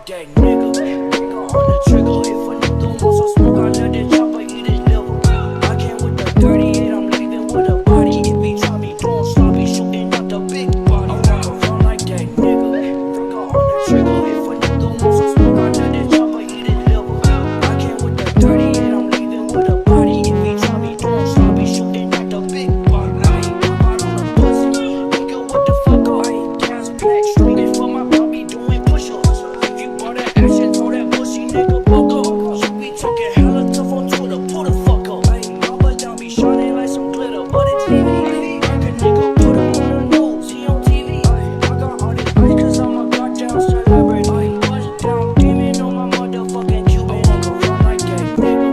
like that nigga. Finger on the trigger, if a nigga wants some smoke, I let it chopper eat his liver. I came with the 38, I'm leaving with a body. If he try me doing sloppy, shooting out the big body. I walk around like that nigga. Finger on the trigger, if a nigga wants some smoke, I let it chopper eat his liver. I came with the 38, I'm leaving with a body. If he try me doing sloppy, shooting out the big body. I ain't pop out on a pussy, nigga, what the fuck up? I ain't gas black, streaming for my puppy doing push-ups. If you bought that action, throw that pussy, nigga, fuck up. You be talking hella tough on Twitter, pull the fuck up. I ain't rubber down, be shining like some glitter, but it's TV. Like a nigga, put him on the news, he on TV. I got all this ice cause I'm a goddamn celebrity. I ain't touchdown demon on my motherfucking Cuban. I walk around like that nigga.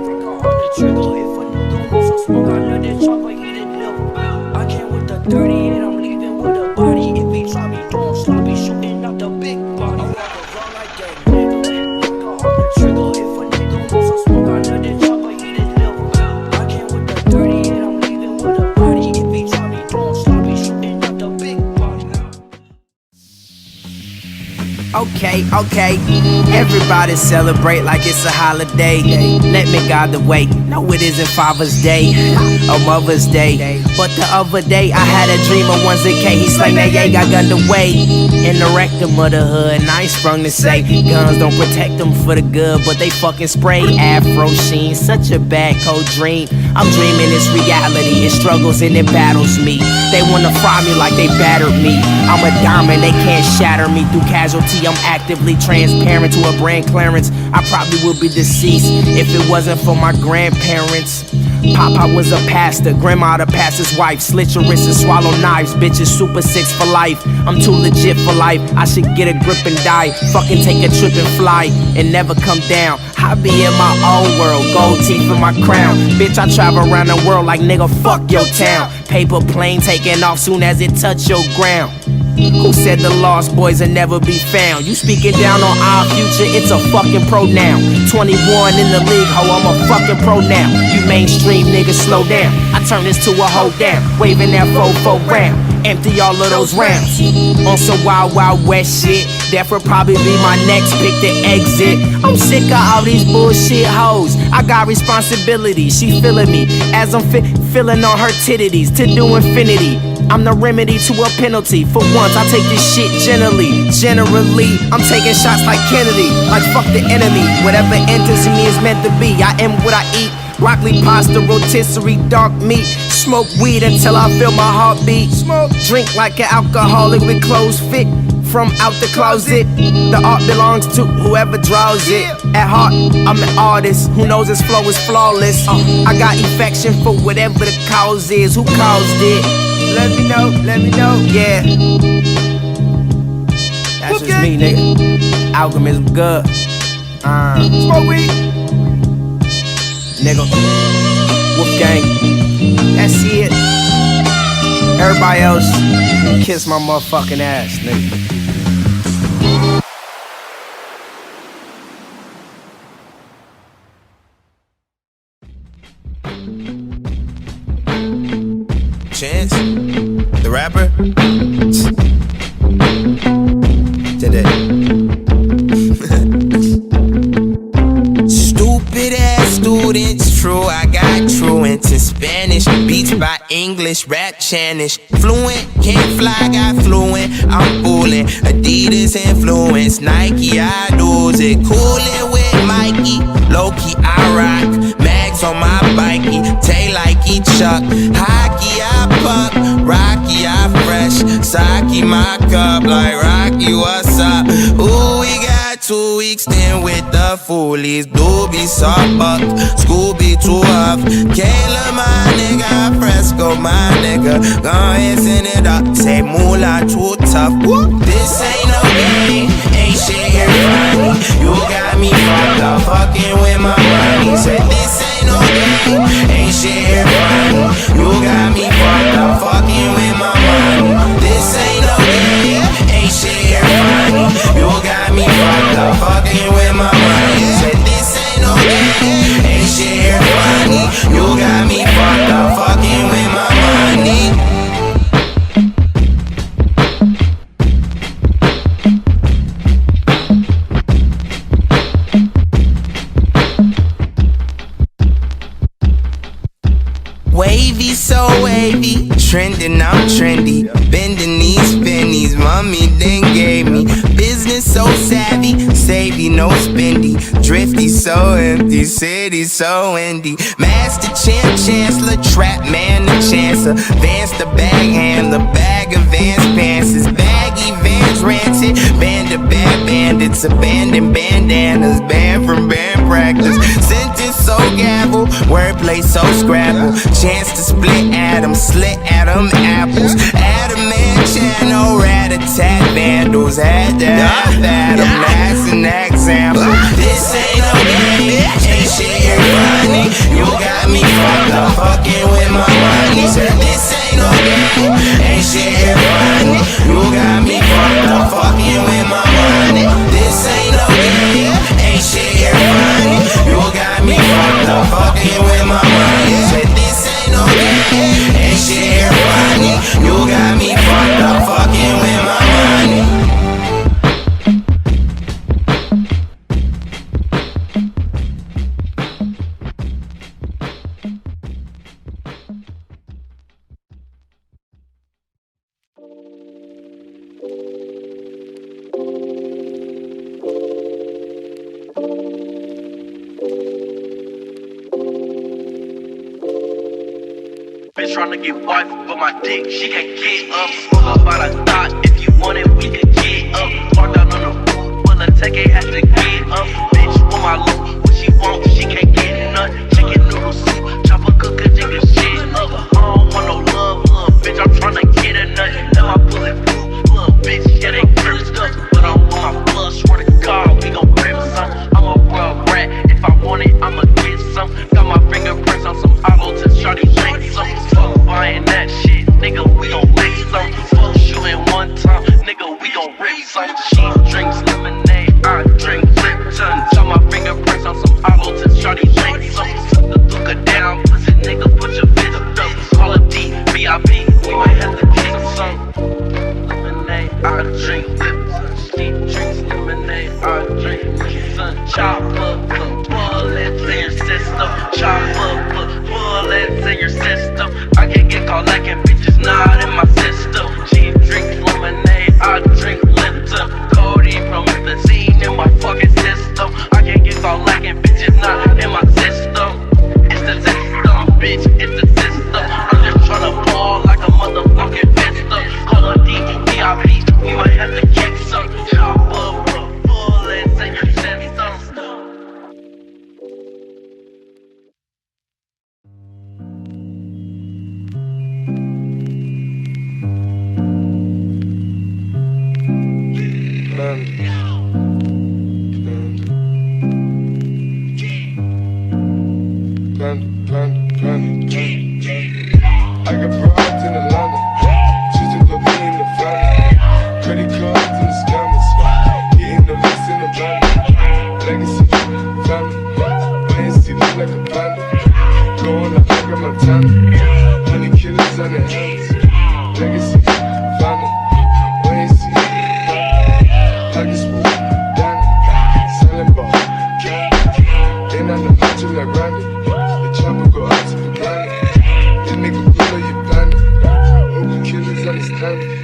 Finger on the trigger, if a nigga wants some smoke, I let it chopper eat his liver. I came with the 38, I'm leaving with a body. If he try me doing sloppy, shooting out the big body. I walk around like that nigga. Finger on the trigger, if a nigga wants some smoke, I let it chopper eat his liver. I came with the 38, I'm leaving with a body. If he try me doing sloppy, shooting out the big body. Okay, everybody celebrate like it's a holiday. Let me guide the way. No, it isn't Father's Day or Mother's Day. But the other day I had a dream of 1ZK. He slang that yeah, got gunned away in the rectum of the hood. And I ain't sprung to say guns don't protect them for the good, but they fucking spray. Afro sheen, such a bad cold dream. I'm dreaming it's reality. It struggles and it battles me. They wanna fry me like they battered me. I'm a diamond, they can't shatter me through casualty. I'm actively transparent to a brand clearance. I probably would be deceased if it wasn't for my grandparents. Papa was a pastor, grandma the pastor's wife. Slit your wrists and swallow knives, bitches super 6 for life. I'm too legit for life, I should get a grip and die. Fucking take a trip and fly and never come down. I be in my own world, gold teeth in my crown. Bitch, I travel around the world like nigga, fuck your town. Paper plane taking off soon as it touch your ground. Who said the lost boys will never be found? You speaking down on our future, it's a fucking pronoun. 21 in the league, ho, I'm a fucking pro now. You mainstream niggas, slow down. I turn this to a hold down, waving that 4-4 round. Empty all of those rounds. On some wild, wild west shit, that would probably be my next pick to exit. I'm sick of all these bullshit hoes. I got responsibility, she feeling me as I'm feeling on her titties to do infinity. I'm the remedy to a penalty. For once, I take this shit generally. Generally, I'm taking shots like Kennedy. Like fuck the enemy. Whatever enters me is meant to be. I am what I eat. Broccoli, pasta, rotisserie, dark meat. Smoke weed until I feel my heartbeat. Smoke, drink like an alcoholic with clothes fit from out the closet. The art belongs to whoever draws it. At heart, I'm an artist who knows his flow is flawless. I got affection for whatever the cause is. Who caused it? Let me know, yeah. That's just me, nigga. Alchemist good. Smoke weed. Nigga. Wolfgang. That's it. Everybody else, kiss my motherfucking ass, nigga. Chance, the rapper. Today. Stupid ass students, true. I got truant in Spanish, beats by English, rap Chanish. Fluent, can't fly, got fluent. I'm fooling. Adidas influence, Nike, I lose it. Coolin' with Mikey, low key I rock. Mags on my bikey, tail like he Chuck. Hockey I puck, Rocky I fresh. Saki my cup like Rocky, what's up? Ooh, we got 2 weeks then with the foolies. Doobie saw buck, Scooby too up. Kayla my nigga, Fresco my nigga. Go ahead send it up, say moolah too tough. Whoop. This ain't no game, ain't shit here funny. You got me fucked up, fucking with my money. Said this ain't no game, ain't shit here funny. You got me fucked up, fucking with my money. This ain't no game, ain't shit here funny. You got me fucked up, fucking with my money. Said this ain't no game, ain't shit here funny. You got me fucked up, fucking with my money. so wavy, trending, I'm trendy. Bending these pennies, mommy then gave me. Business so savvy, savvy, no spendy. Drifty, so empty, city so windy. Master champ, chancellor, trap man, the chancellor. Vance the bag handler, bag of Vance pants. Baggy Vans ranted, band of bad bandits. Abandoned bandanas, banned from band practice. Sentence so gavel, wordplay so scrabble. Chance to split atoms, slit atom apples. Adam man channel, rat-a-tat vandals. Had to have Adam, that's an example. This ain't no game, ain't shit here funny. You got me fucked up, fucking with my money. This ain't no game, ain't shit here funny. You got me fucked up, fucking with my money. This ain't no game, ain't shit here funny. You got me fucked up, fucking with my money. This ain't no game, ain't shit here funny. You got me fucked up, fucking with my money. Bitch tryna get wife, but my dick, she can't get up. Smoke up out a thought, if you want it, we can get up. Walk down on the roof, well, a take it has to get up. Bitch want my loot, what she want, she can't get nothing. Chicken noodle soup, chopper cooker, nigga shit up. I don't want no love, little bitch, I'm tryna get a nut. Now I pull it through, little bitch, yeah, they cursed up. But I want my blood, swear to God, we gon' rip some. I'm a world rat, if I want it, I'ma get some. Got my fingerprints on some hollow to shawty shake some. Fuck buying that shit, nigga, we gon' lick some. Fuck shooting one time, nigga, we gon' rip some. She drinks lemonade, I drink Lipton. Got my fingerprints on some hollow to shawty shake some. Suck the duka down, pussy nigga, put your fist up. Call a D, VIP, we might have to kick some. Lemonade, I drink Lipton. She drinks lemonade, I drink Lipton. Chopper, put bullets in your system. Chopper, put bullets in your system. I can't get caught lacking, bitches not in my system. She drinks lemonade, I drink Lipton. Cody promethazine in my fucking system. I can't get caught lacking, bitches not in my system. It's the system, bitch, it's the system. I'm just tryna ball like a motherfucking vista. Call a D, VIP, we might have to kick some. Chopper, put bullets in your system. I got broads in Atlanta, just to put me in the family. Credit cards and the scammers, getting the list in the van. Legacy, family, my NC look like a panda. Going up like a Montana, honey killers on their hands. Legacy, family, my NC, family. Like a spoon, Danny, selling ball, candy. Ain't on the macho like Randy, the chopper go out to the planet. Nigga, pull up your bandit. Open killers understand it.